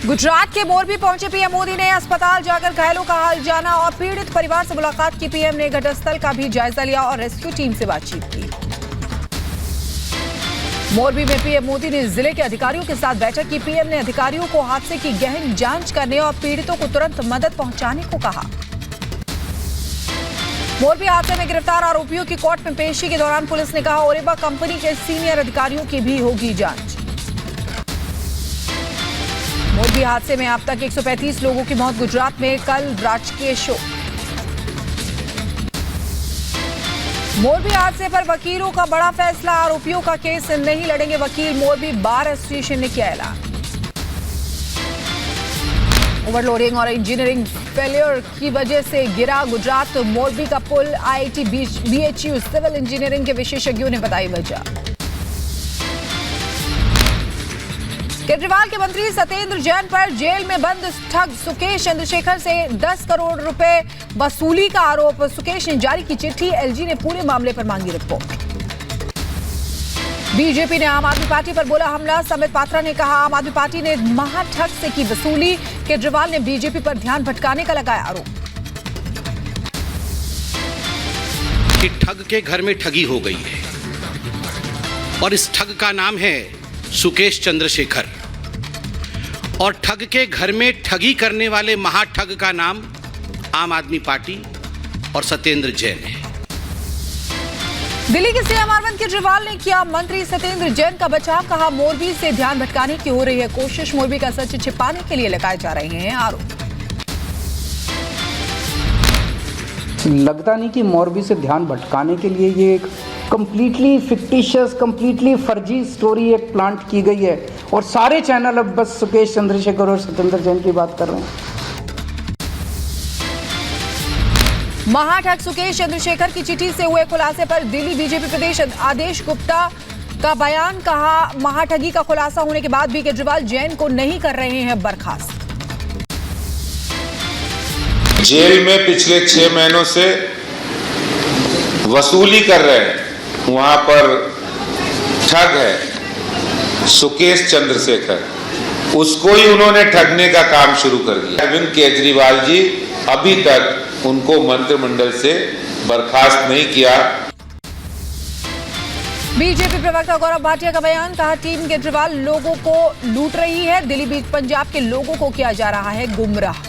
गुजरात के मोरबी पहुंचे पीएम मोदी ने अस्पताल जाकर घायलों का हाल जाना और पीड़ित परिवार से मुलाकात की। पीएम ने घटनास्थल का भी जायजा लिया और रेस्क्यू टीम से बातचीत की। मोरबी में पीएम मोदी ने जिले के अधिकारियों के साथ बैठक की। पीएम ने अधिकारियों को हादसे की गहन जांच करने और पीड़ितों को तुरंत मदद पहुंचाने को कहा। मोरबी हादसे में गिरफ्तार आरोपियों की कोर्ट में पेशी के दौरान पुलिस ने कहा ओरेबा कंपनी के सीनियर अधिकारियों की भी होगी जांच। मोरबी हादसे में अब तक 135 लोगों की मौत। गुजरात में कल राजकीय शोक। मोरबी हादसे पर वकीलों का बड़ा फैसला। आरोपियों का केस नहीं लड़ेंगे वकील। मोरबी बार एसोसिएशन ने किया ऐलान। ओवरलोडिंग और इंजीनियरिंग फेलियर की वजह से गिरा गुजरात मोरबी का पुल। आईआईटी बीएचयू सिविल इंजीनियरिंग के विशेषज्ञों ने बताई वजह। केजरीवाल के मंत्री सत्येंद्र जैन पर जेल में बंद ठग सुकेश चंद्रशेखर से 10 करोड़ रुपए वसूली का आरोप। सुकेश ने जारी की चिट्ठी। एलजी ने पूरे मामले पर मांगी रिपोर्ट। बीजेपी ने आम आदमी पार्टी पर बोला हमला। संबित पात्रा ने कहा आम आदमी पार्टी ने महाठग से की वसूली। केजरीवाल ने बीजेपी पर ध्यान भटकाने का लगाया आरोप। कि ठग के घर में ठगी हो गई है और इस ठग का नाम है सुकेश चंद्रशेखर और ठग के घर में ठगी करने वाले महाठग का नाम आम आदमी पार्टी और सत्येंद्र जैन है। दिल्ली के सीएम अरविंद केजरीवाल ने किया मंत्री सत्येंद्र जैन का बचाव। कहा मोरबी से ध्यान भटकाने की हो रही है कोशिश। मोरबी का सच छिपाने के लिए लगाए जा रहे हैं आरोप। लगता नहीं कि मोरबी से ध्यान भटकाने के लिए ये एक कंप्लीटली फिक्टिशियस, कंप्लीटली फर्जी स्टोरी एक प्लांट की गई है और सारे चैनल अब बस सुकेश चंद्रशेखर और सत्येंद्र जैन की बात कर रहे हैं। महाठग सुकेश चंद्रशेखर की चिट्ठी से हुए खुलासे पर दिल्ली बीजेपी प्रदेश आदेश गुप्ता का बयान। कहा महाठगी का खुलासा होने के बाद भी केजरीवाल जैन को नहीं कर रहे हैं बर्खास्त। जेल में पिछले 6 महीनों से वसूली कर रहे हैं, वहां पर ठग है सुकेश चंद्रशेखर, उसको ही उन्होंने ठगने का काम शुरू कर दिया। अरविंद केजरीवाल जी अभी तक उनको मंत्रिमंडल से बर्खास्त नहीं किया। बीजेपी प्रवक्ता गौरव भाटिया का बयान। कहा टीम केजरीवाल लोगों को लूट रही है। दिल्ली बीच पंजाब के लोगों को किया जा रहा है गुमराह।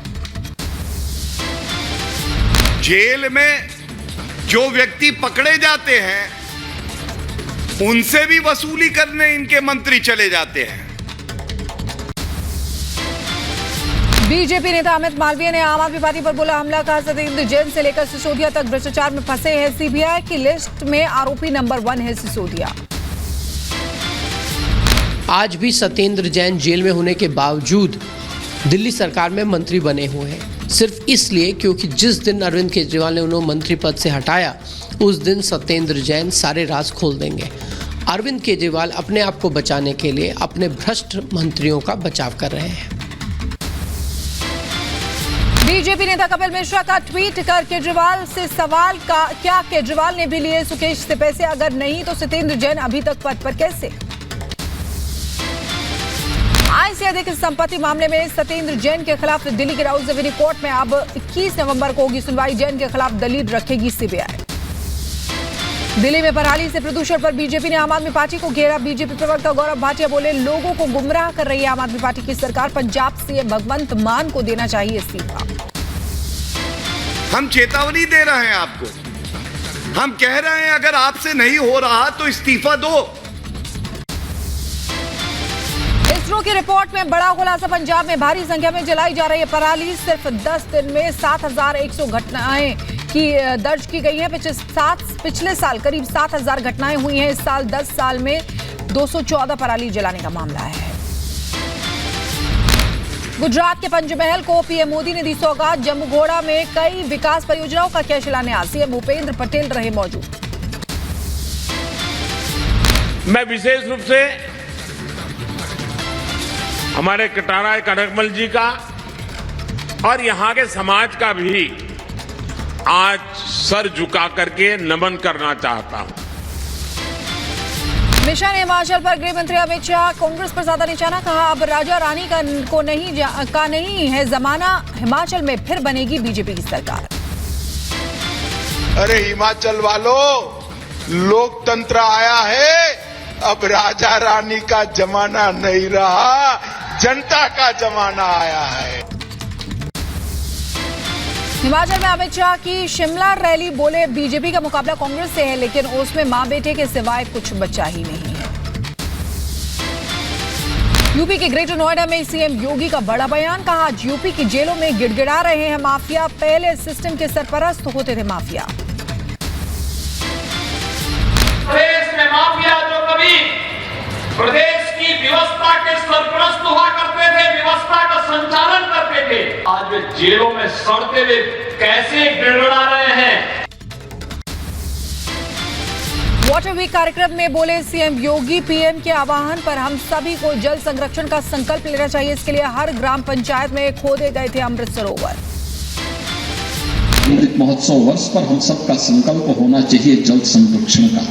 जेल में जो व्यक्ति पकड़े जाते हैं उनसे भी वसूली करने इनके मंत्री चले जाते हैं। बीजेपी नेता अमित मालवीय ने आम आदमी पार्टी पर बोला हमला। कहा सत्येंद्र जैन से लेकर सिसोदिया तक भ्रष्टाचार में फंसे हैं। सीबीआई की लिस्ट में आरोपी नंबर 1 है सिसोदिया। आज भी सत्येंद्र जैन जेल में होने के बावजूद दिल्ली सरकार में मंत्री बने हुए हैं, सिर्फ इसलिए क्योंकि जिस दिन अरविंद केजरीवाल ने उन्हें मंत्री पद से हटाया उस दिन सत्येंद्र जैन सारे राज खोल देंगे। अरविंद केजरीवाल अपने आप को बचाने के लिए अपने भ्रष्ट मंत्रियों का बचाव कर रहे हैं। बीजेपी नेता कपिल मिश्रा का ट्वीट कर केजरीवाल से सवाल का क्या केजरीवाल ने भी लिए सुकेश से पैसे? अगर नहीं तो सत्येंद्र जैन अभी तक पद पर कैसे? आय से अधिक संपत्ति मामले में सत्येंद्र जैन के खिलाफ दिल्ली की राउज रेवेन्यू कोर्ट में अब 21 नवंबर को होगी सुनवाई। जैन के खिलाफ दलील रखेगी सीबीआई। दिल्ली में पराली से प्रदूषण पर बीजेपी ने आम आदमी पार्टी को घेरा। बीजेपी प्रवक्ता गौरव भाटिया बोले लोगों को गुमराह कर रही है आम आदमी पार्टी की सरकार। पंजाब से भगवंत मान को देना चाहिए इस्तीफा। हम चेतावनी दे रहे हैं आपको। हम कह रहे हैं अगर आपसे नहीं हो रहा तो इस्तीफा दो। इसरो की रिपोर्ट में बड़ा खुलासा। पंजाब में भारी संख्या में जलाई जा रही है पराली। सिर्फ 10 दिन में 7100 घटनाएं दर्ज की गई हैं। पिछले साल करीब 7000 घटनाएं हुई हैं। इस साल 10 साल में 214 पराली जलाने का मामला है। गुजरात के पंचमहल को पीएम मोदी ने दी सौगात। जम्मू-घोड़ा में कई विकास परियोजनाओं का किया शिलान्यास। सीएम भूपेंद्र पटेल रहे मौजूद। मैं विशेष रूप से हमारे कटारा कनकमल जी का और यहाँ के समाज का भी आज सर झुका करके नमन करना चाहता हूं। निशान हिमाचल पर गृह मंत्री अमित शाह, कांग्रेस पर ज्यादा निशाना, कहा अब राजा रानी को नहीं है जमाना, हिमाचल में फिर बनेगी बीजेपी की सरकार। अरे हिमाचल वालों, लोकतंत्र आया है, अब राजा रानी का जमाना नहीं रहा, जनता का जमाना आया है। हिमाचल में अमित शाह की शिमला रैली, बोले बीजेपी का मुकाबला कांग्रेस से है, लेकिन उसमें मां बेटे के सिवाय कुछ बचा ही नहीं है। यूपी के ग्रेटर नोएडा में सीएम योगी का बड़ा बयान, कहा आज यूपी की जेलों में गिड़गिड़ा रहे हैं माफिया, पहले सिस्टम के सरपरस्त होते थे माफिया। प्रदेश में माफिया जो कभी प्रदेश की व्यवस्था के सरपरस्त हुआ करते थे, व्यवस्था का संचालन करते थे, आज वे जेलों में सड़ते हुए कैसे गिड़गिड़ा रहे हैं। वाटर वीक कार्यक्रम में बोले सीएम योगी, पीएम के आह्वान पर हम सभी को जल संरक्षण का संकल्प लेना चाहिए, इसके लिए हर ग्राम पंचायत में खोदे गए थे अमृत सरोवर। अमृत महोत्सव वर्ष पर हम सबका संकल्प होना चाहिए जल संरक्षण का,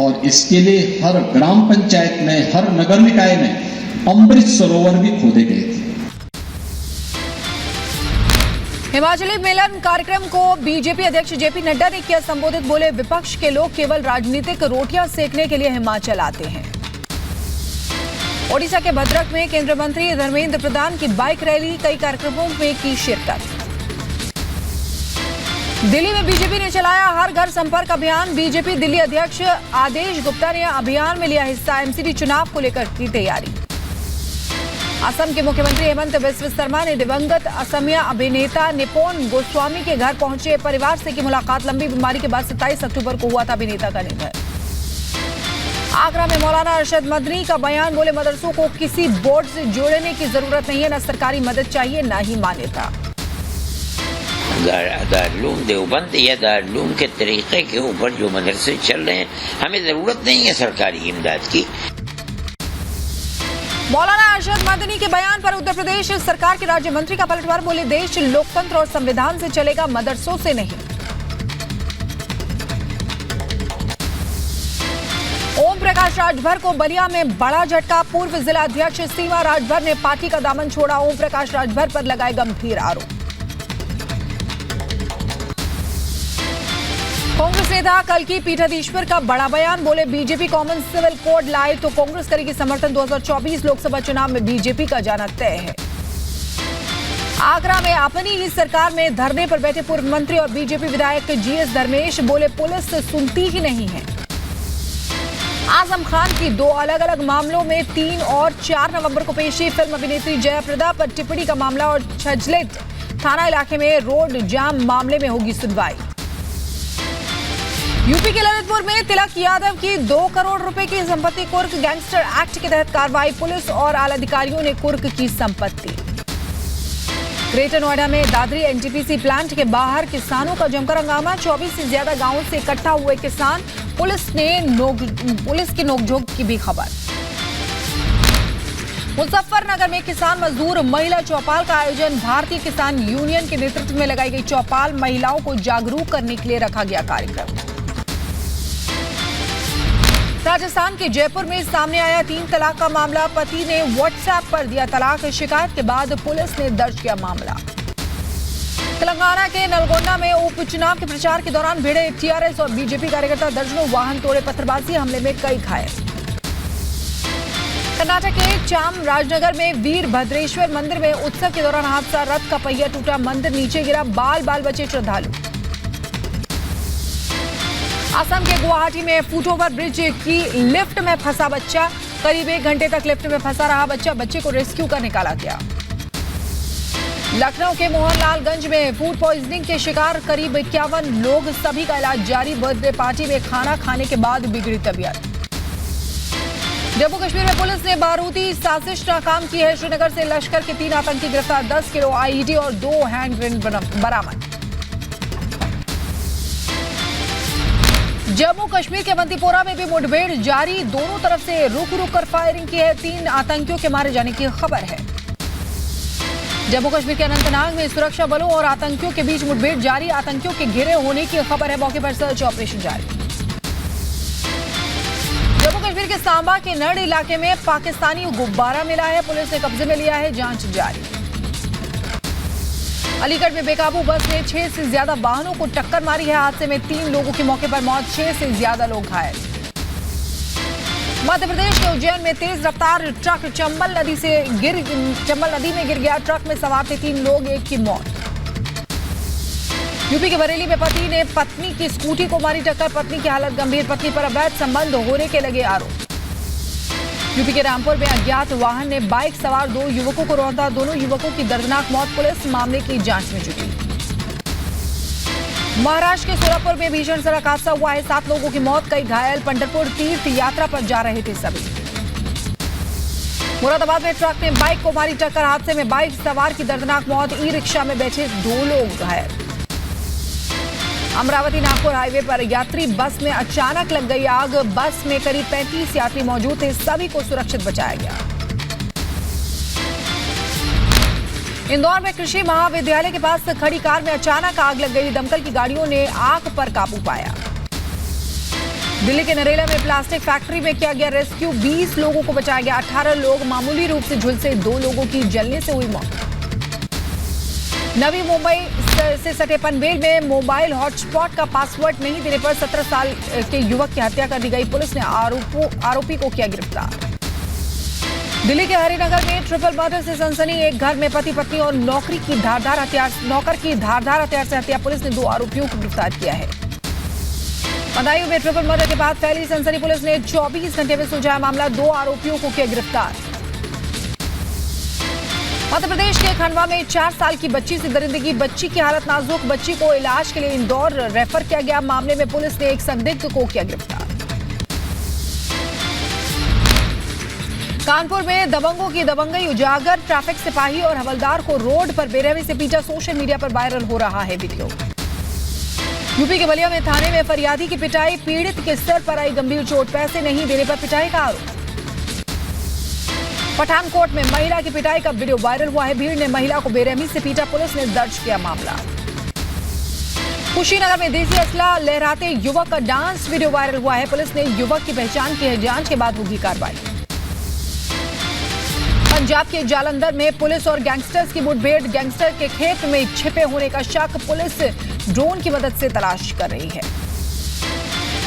और इसके लिए हर ग्राम पंचायत में, हर नगर निकाय में अमृत सरोवर भी खोदे गए थे। हिमाचली मिलन कार्यक्रम को बीजेपी अध्यक्ष जेपी नड्डा ने किया संबोधित, बोले विपक्ष के लोग केवल राजनीतिक रोटियां सेकने के लिए हिमाचल आते हैं। ओडिशा के भद्रक में केंद्रीय मंत्री धर्मेंद्र प्रधान की बाइक रैली, कई कार्यक्रमों में की शिरकत। दिल्ली में बीजेपी ने चलाया हर घर संपर्क अभियान, बीजेपी दिल्ली अध्यक्ष आदेश गुप्ता ने अभियान में लिया हिस्सा, एमसीडी चुनाव को लेकर की तैयारी। असम के मुख्यमंत्री हेमंत बिस्व शर्मा ने दिवंगत असमिया अभिनेता निपोन गोस्वामी के घर पहुंचे, परिवार से की मुलाकात, लंबी बीमारी के बाद 27 अक्टूबर को हुआ था अभिनेता का निधन। आगरा में मौलाना अरशद मदनी का बयान, बोले मदरसों को किसी बोर्ड से जोड़ने की जरूरत नहीं है, न सरकारी मदद चाहिए न ही मान्यता। दारुल देवबंद या दारुल के तरीके के ऊपर जो मदरसे चल रहे हैं, हमें जरूरत नहीं है सरकारी इमदाद की। मौलाना अरशद मदनी के बयान पर उत्तर प्रदेश सरकार के राज्य मंत्री का पलटवार, बोले देश लोकतंत्र और संविधान से चलेगा, मदरसों से नहीं। ओम प्रकाश राजभर को बलिया में बड़ा झटका, पूर्व जिला अध्यक्ष सीमा राजभर ने पार्टी का दामन छोड़ा, ओम प्रकाश राजभर पर लगाए गंभीर आरोप। कांग्रेस नेता कल्की पीठाधीश्वर का बड़ा बयान, बोले बीजेपी कॉमन सिविल कोड लाए तो कांग्रेस करेगी समर्थन, 2024 लोकसभा चुनाव में बीजेपी का जाना तय है। आगरा में अपनी ही सरकार में धरने पर बैठे पूर्व मंत्री और बीजेपी विधायक जीएस धर्मेश, बोले पुलिस सुनती ही नहीं है। आजम खान की 2 अलग अलग मामलों में 3 और 4 नवंबर को पेशी, फिल्म अभिनेत्री जयाप्रदा पर टिप्पणी का मामला और छजलेट थाना इलाके में रोड जाम मामले में होगी सुनवाई। यूपी के ललितपुर में तिलक यादव की 2 करोड़ रुपए की संपत्ति कुर्क, गैंगस्टर एक्ट के तहत कार्रवाई, पुलिस और आला अधिकारियों ने कुर्क की संपत्ति। ग्रेटर नोएडा में दादरी एनटीपीसी प्लांट के बाहर किसानों का जमकर हंगामा, 24 से ज्यादा गांवों से इकट्ठा हुए किसान, पुलिस की नोकझोंक की भी खबर। मुजफ्फरनगर में किसान मजदूर महिला चौपाल का आयोजन, भारतीय किसान यूनियन के नेतृत्व में लगाई गई चौपाल, महिलाओं को जागरूक करने के लिए रखा गया कार्यक्रम। राजस्थान के जयपुर में सामने आया 3 तलाक का मामला, पति ने व्हाट्सएप पर दिया तलाक, शिकायत के बाद पुलिस ने दर्ज किया मामला। तेलंगाना के नलगोंडा में उपचुनाव के प्रचार के दौरान भिड़े टीआरएस और बीजेपी कार्यकर्ता, दर्जनों वाहन तोड़े, पत्थरबाजी हमले में कई घायल। कर्नाटक के चामराजनगर में वीरभद्रेश्वर मंदिर में उत्सव के दौरान हादसा, रथ का पहिया टूटा, मंदिर नीचे गिरा, बाल बचे श्रद्धालु। असम के गुवाहाटी में फुटओवर ब्रिज की लिफ्ट में फंसा बच्चा, करीब 1 घंटे तक लिफ्ट में फंसा रहा बच्चे को रेस्क्यू कर निकाला गया। लखनऊ के मोहनलालगंज में फूड पॉइजनिंग के शिकार करीब 51 लोग, सभी का इलाज जारी, बर्थडे पार्टी में खाना खाने के बाद बिगड़ी तबीयत। जम्मू कश्मीर में पुलिस ने बारूदी साजिश नाकाम की है, श्रीनगर से लश्कर के 3 आतंकी गिरफ्तार, 10 किलो आईईडी और 2 हैंड ग्रेनेड बरामद। जम्मू कश्मीर के बंदीपोरा में भी मुठभेड़ जारी, दोनों तरफ से रुक कर फायरिंग की है, 3 आतंकियों के मारे जाने की खबर है। जम्मू कश्मीर के अनंतनाग में सुरक्षा बलों और आतंकियों के बीच मुठभेड़ जारी, आतंकियों के घिरे होने की खबर है, मौके पर सर्च ऑपरेशन जारी। जम्मू कश्मीर के सांबा के नड़ इलाके में पाकिस्तानी गुब्बारा मिला है, पुलिस ने कब्जे में लिया है, जांच जारी। अलीगढ़ में बेकाबू बस ने 6 से ज्यादा वाहनों को टक्कर मारी है, हादसे में 3 लोगों की मौके पर मौत, 6 से ज्यादा लोग घायल। मध्य प्रदेश के उज्जैन में तेज रफ्तार ट्रक चंबल नदी में गिर गया, ट्रक में सवार थे 3 लोग, 1 की मौत। यूपी के बरेली में पति ने पत्नी की स्कूटी को मारी टक्कर, पत्नी की हालत गंभीर, पत्नी पर अवैध संबंध होने के लगे आरोप। यूपी के रामपुर में अज्ञात वाहन ने बाइक सवार 2 युवकों को रौंदा, दोनों युवकों की दर्दनाक मौत, पुलिस मामले की जांच में जुटी। महाराष्ट्र के सोलापुर में भीषण सड़क हादसा हुआ है, 7 लोगों की मौत, कई घायल, पंढरपुर तीर्थ यात्रा पर जा रहे थे सभी। मुरादाबाद में ट्रक ने बाइक को मारी टक्कर, हादसे में बाइक सवार की दर्दनाक मौत, ई रिक्शा में बैठे 2 लोग घायल। अमरावती नागपुर हाईवे पर यात्री बस में अचानक लग गई आग, बस में करीब 35 यात्री मौजूद थे, सभी को सुरक्षित बचाया गया। इंदौर में कृषि महाविद्यालय के पास खड़ी कार में अचानक आग लग गई, दमकल की गाड़ियों ने आग पर काबू पाया। दिल्ली के नरेला में प्लास्टिक फैक्ट्री में किया गया रेस्क्यू, 20 लोगों को बचाया गया, 18 लोग मामूली रूप से झुलसे, 2 लोगों की जलने से हुई मौत। नवी मुंबई से सटे पनवेल में मोबाइल हॉटस्पॉट का पासवर्ड नहीं देने पर 17 साल के युवक की हत्या कर दी गई, पुलिस ने आरोपी को किया गिरफ्तार। दिल्ली के हरिनगर में ट्रिपल मर्डर से सनसनी, एक घर में पति पत्नी और नौकर की धारदार हथियार से हत्या, पुलिस ने 2 आरोपियों को गिरफ्तार किया है। बदायूं में ट्रिपल मर्डर के बाद फैली सनसनी, पुलिस ने 24 घंटे में सुलझाया मामला, 2 आरोपियों को किया गिरफ्तार। मध्य प्रदेश के खंडवा में 4 साल की बच्ची से दरिंदगी, बच्ची की हालत नाजुक, बच्ची को इलाज के लिए इंदौर रेफर किया गया, मामले में पुलिस ने एक संदिग्ध को किया गिरफ्तार। कानपुर में दबंगों की दबंगई उजागर, ट्रैफिक सिपाही और हवलदार को रोड पर बेरहमी से पीटा, सोशल मीडिया पर वायरल हो रहा है वीडियो। यूपी के बलिया में थाने में फरियादी की पिटाई, पीड़ित के सिर पर आई गंभीर चोट, पैसे नहीं देने पर पिटाई का आरोप। पठानकोट में महिला की पिटाई का वीडियो वायरल हुआ है, भीड़ ने महिला को बेरहमी से पीटा, पुलिस ने दर्ज किया मामला। कुशीनगर में देसी असला लहराते युवक का डांस वीडियो वायरल हुआ है, पुलिस ने युवक की पहचान की है, जांच के बाद होगी कार्रवाई। पंजाब के जालंधर में पुलिस और गैंगस्टर्स की मुठभेड़, गैंगस्टर के खेत में छिपे होने का शक, पुलिस ड्रोन की मदद से तलाश कर रही है।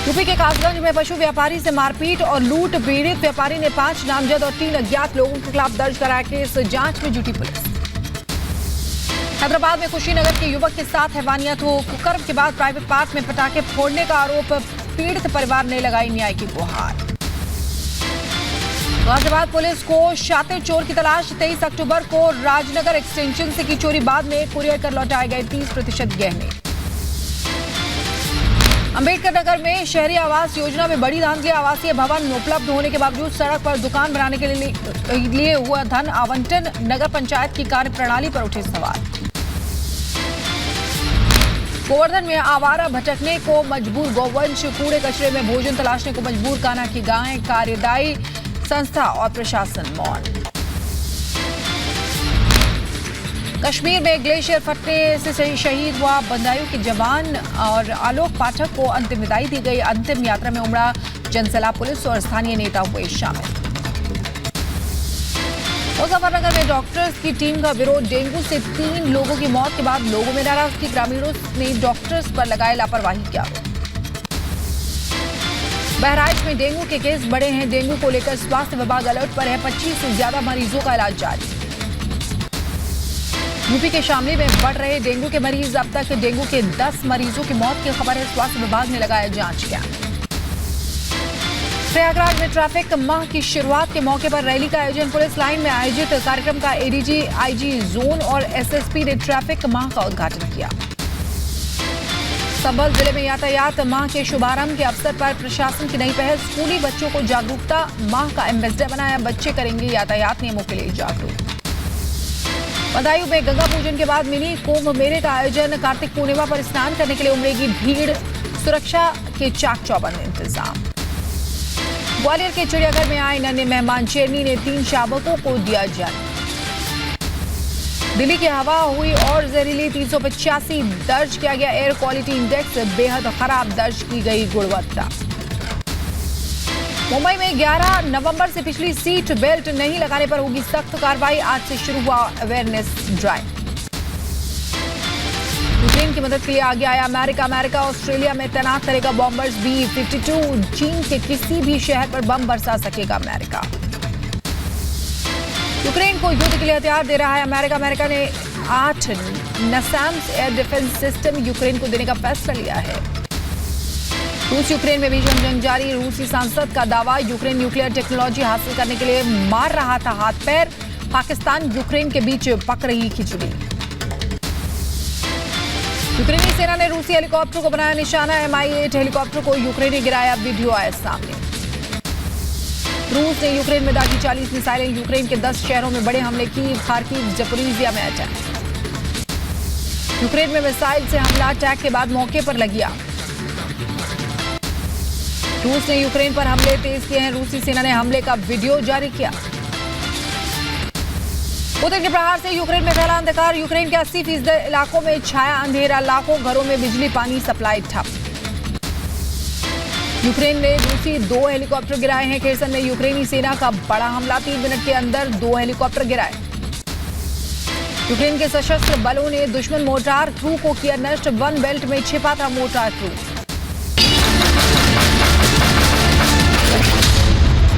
यूपी के कासगंज में पशु व्यापारी से मारपीट और लूट, पीड़ित व्यापारी ने 5 नामजद और 3 अज्ञात लोगों के खिलाफ दर्ज कराया केस, जांच में जुटी पुलिस। हैदराबाद में कुशीनगर के युवक के साथ हैवानियत हो, कुकर्म के बाद प्राइवेट पार्क में पटाखे फोड़ने का आरोप, पीड़ित परिवार ने लगाई न्याय की गुहार। गाजियाबाद पुलिस को शातिर चोर की तलाश, 23 अक्टूबर को राजनगर एक्सटेंशन से की चोरी, बाद में कुरियर कर लौटाए गए 30% गहने। अंबेडकर नगर में शहरी आवास योजना में बड़ी धांधली, आवासीय भवन उपलब्ध होने के बावजूद सड़क पर दुकान बनाने के लिए हुआ धन आवंटन, नगर पंचायत की कार्य प्रणाली पर उठे सवाल। गोवर्धन में आवारा भटकने को मजबूर गौवंश, कूड़े कचरे में भोजन तलाशने को मजबूर कान्हा की गाय, कार्यदायी संस्था और प्रशासन मौन। कश्मीर में ग्लेशियर फटने से शहीद हुआ बदायूं के जवान और आलोक पाठक को अंतिम विदाई दी गई, अंतिम यात्रा में उमड़ा जनसैलाब, पुलिस और स्थानीय नेता हुए शामिल। मुजफ्फरनगर में डॉक्टर्स की टीम का विरोध, डेंगू से 3 लोगों की मौत के बाद लोगों में नाराजगी, ग्रामीणों ने डॉक्टर्स पर लगाए लापरवाही के आरोप। बहराइच में डेंगू के केस बढ़े हैं, डेंगू को लेकर स्वास्थ्य विभाग अलर्ट पर है, 25 से ज्यादा मरीजों का इलाज जारी। यूपी के शामली में बढ़ रहे डेंगू के मरीज, अब तक डेंगू के 10 मरीजों की मौत की खबर है, स्वास्थ्य विभाग ने लगाया जांच कैंप। प्रयागराज में ट्रैफिक माह की शुरुआत के मौके पर रैली का आयोजन, पुलिस लाइन में आयोजित कार्यक्रम का एडीजी, आईजी जोन और एसएसपी ने ट्रैफिक माह का उद्घाटन किया। संभल जिले में यातायात माह के शुभारंभ के अवसर पर प्रशासन की नई पहल, स्कूली बच्चों को जागरूकता माह का एम्बेसडर बनाया, बच्चे करेंगे यातायात नियमों के लिए जागरूक। बदायूं में गंगा पूजन के बाद मिनी कुंभ मेले का आयोजन, कार्तिक पूर्णिमा पर स्नान करने के लिए उमड़ेगी भीड़, सुरक्षा के चाक चौबंद इंतजाम। ग्वालियर के चिड़ियाघर में आए नन्हे मेहमान, शेरनी ने 3 शावकों को दिया जन्म। दिल्ली की हवा हुई और जहरीली, 385 दर्ज किया गया एयर क्वालिटी इंडेक्स, बेहद खराब दर्ज की गई गुणवत्ता। मुंबई में 11 नवंबर से पिछली सीट बेल्ट नहीं लगाने पर होगी सख्त कार्रवाई। आज से शुरू हुआ अवेयरनेस ड्राइव। यूक्रेन की मदद के लिए आगे आया अमेरिका। ऑस्ट्रेलिया में तैनात करेगा बॉम्बर्स B-52। चीन के किसी भी शहर पर बम बरसा सकेगा अमेरिका। यूक्रेन को युद्ध के लिए हथियार दे रहा है अमेरिका ने 8 नसैम्स एयर डिफेंस सिस्टम यूक्रेन को देने का फैसला लिया है। रूस यूक्रेन में भीषण जंग जारी। रूसी सांसद का दावा, यूक्रेन न्यूक्लियर टेक्नोलॉजी हासिल करने के लिए मार रहा था हाथ पैर। पाकिस्तान यूक्रेन के बीच पक रही खिचड़ी। यूक्रेनी सेना ने रूसी हेलीकॉप्टर को बनाया निशाना। Mi-8 हेलीकॉप्टर को यूक्रेन ने गिराया। वीडियो आया सामने। रूस ने यूक्रेन में दागी 40 मिसाइलें। यूक्रेन के 10 शहरों में बड़े हमले की। खार्किव, ज़पोरिजिया में अटैक। यूक्रेन में मिसाइल से हमला। अटैक के बाद मौके पर लगी आग। रूस ने यूक्रेन पर हमले तेज किए हैं। रूसी सेना ने हमले का वीडियो जारी किया। पुतिन के प्रहार से यूक्रेन में फैला अंधकार। यूक्रेन के 80% इलाकों में छाया अंधेरा। लाखों घरों में बिजली पानी सप्लाई ठप। यूक्रेन ने रूसी 2 हेलीकॉप्टर गिराए हैं। खेरसन में यूक्रेनी सेना का बड़ा हमला। 3 मिनट के अंदर 2 हेलीकॉप्टर गिराए। यूक्रेन के सशस्त्र बलों ने दुश्मन मोर्टार क्रू को किया नष्ट। वन बेल्ट में छिपा था मोर्टार क्रू।